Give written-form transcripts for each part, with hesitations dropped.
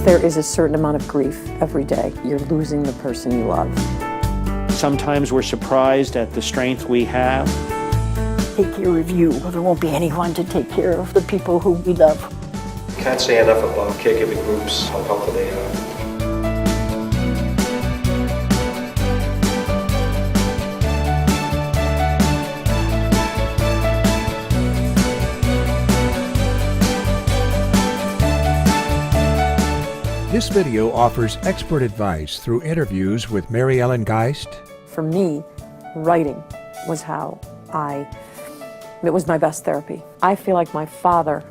think there is a certain amount of grief every day. You're losing the person you love. Sometimes we're surprised at the strength we have. Take care of you, or there won't be anyone to take care of the people who we love. Can't say enough about caregiving groups, how helpful they are. This video offers expert advice through interviews with Mary Ellen Geist. For me, writing was it was my best therapy. I feel like my father,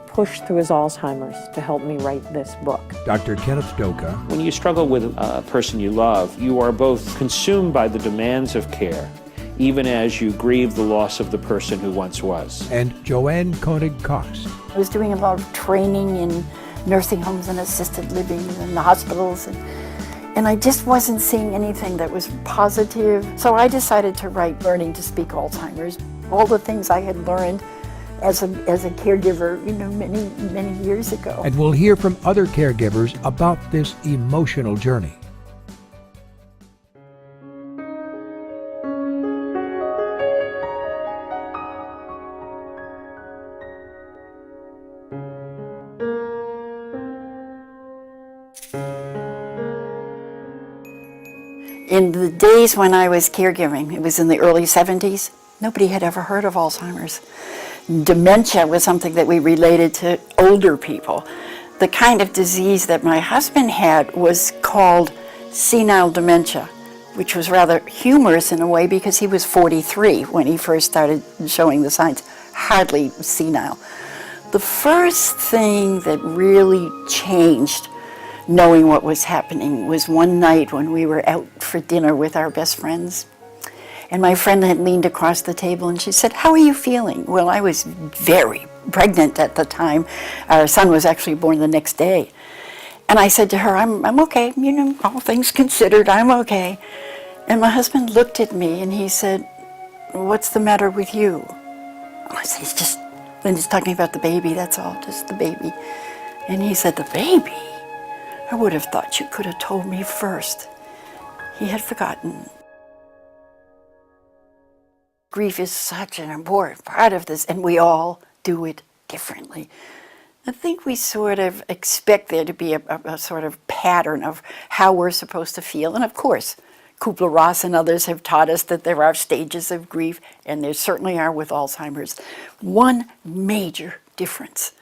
pushed through his Alzheimer's to help me write this book. Dr. Kenneth Doka. When you struggle with a person you love, you are both consumed by the demands of care, even as you grieve the loss of the person who once was. And Joanne Koenig-Cox. I was doing a lot of training in nursing homes and assisted living and the hospitals, and I just wasn't seeing anything that was positive. So I decided to write Learning to Speak Alzheimer's. All the things I had learned as a caregiver, many years ago. And we'll hear from other caregivers about this emotional journey. In the days when I was caregiving, it was in the early 70s, nobody had ever heard of Alzheimer's. Dementia was something that we related to older people. The kind of disease that my husband had was called senile dementia, which was rather humorous in a way because he was 43 when he first started showing the signs, hardly senile. The first thing that really changed knowing what was happening was one night when we were out for dinner with our best friends. And my friend had leaned across the table and she said, "How are you feeling?" Well, I was very pregnant at the time. Our son was actually born the next day. And I said to her, I'm okay, all things considered, I'm okay. And my husband looked at me and he said, "What's the matter with you?" I said, he's talking about the baby, that's all, just the baby. And he said, "The baby? I would have thought you could have told me first." He had forgotten. Grief is such an important part of this, and we all do it differently. I think we sort of expect there to be a sort of pattern of how we're supposed to feel. And of course, Kubler-Ross and others have taught us that there are stages of grief, and there certainly are with Alzheimer's. One major difference: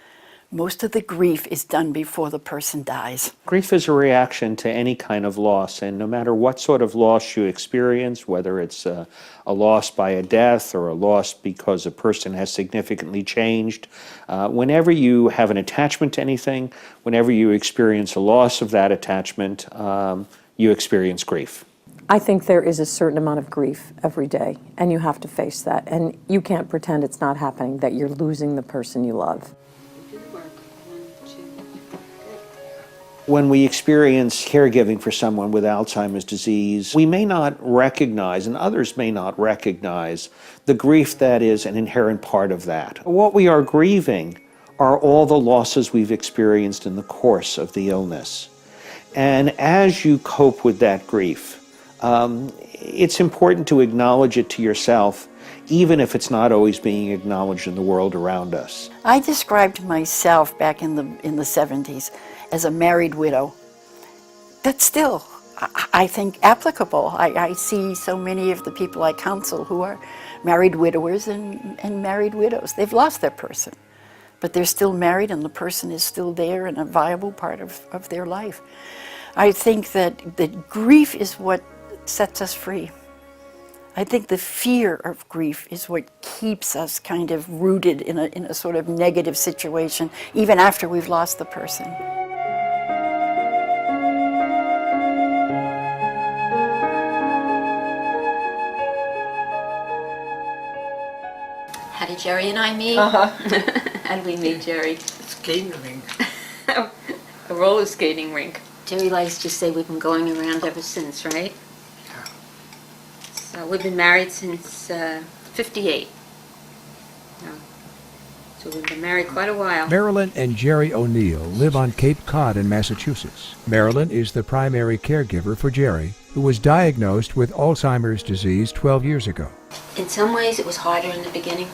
most of the grief is done before the person dies. Grief is a reaction to any kind of loss, and no matter what sort of loss you experience, whether it's a loss by a death or a loss because a person has significantly changed, whenever you have an attachment to anything, whenever you experience a loss of that attachment, you experience grief. I think there is a certain amount of grief every day, and you have to face that. And you can't pretend it's not happening, that you're losing the person you love. When we experience caregiving for someone with Alzheimer's disease, we may not recognize, and others may not recognize, the grief that is an inherent part of that. What we are grieving are all the losses we've experienced in the course of the illness. And as you cope with that grief, it's important to acknowledge it to yourself, even if it's not always being acknowledged in the world around us. I described myself back in the 70s as a married widow. That's still, I think, applicable. I see so many of the people I counsel who are married widowers and married widows. They've lost their person, but they're still married and the person is still there and a viable part of their life. I think that grief is what sets us free. I think the fear of grief is what keeps us kind of rooted in a sort of negative situation, even after we've lost the person. How did Jerry and I meet? How did we meet, Jerry? Skating rink. A roller skating rink. Jerry likes to say we've been going around ever since, right? Yeah. So we've been married since 58. No. So we've been married quite a while. Marilyn and Jerry O'Neill live on Cape Cod in Massachusetts. Marilyn is the primary caregiver for Jerry, who was diagnosed with Alzheimer's disease 12 years ago. In some ways it was harder in the beginning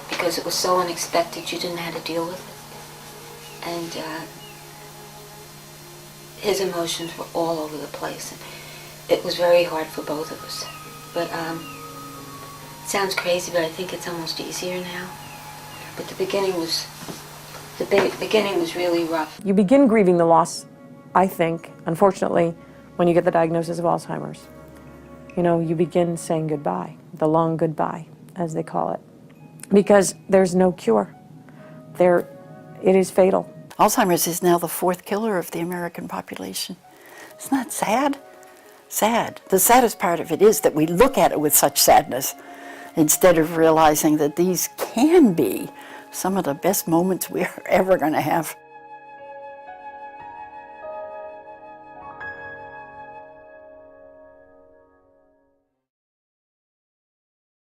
because it was so unexpected you didn't know how to deal with it. And his emotions were all over the place. And it was very hard for both of us. But it sounds crazy, but I think it's almost easier now. But the beginning was really rough. You begin grieving the loss, I think, unfortunately, when you get the diagnosis of Alzheimer's. You know, you begin saying goodbye, the long goodbye, as they call it, because there's no cure. It is fatal. Alzheimer's is now the 4th killer of the American population. Isn't that sad? Sad. The saddest part of it is that we look at it with such sadness instead of realizing that these can be some of the best moments we're ever going to have.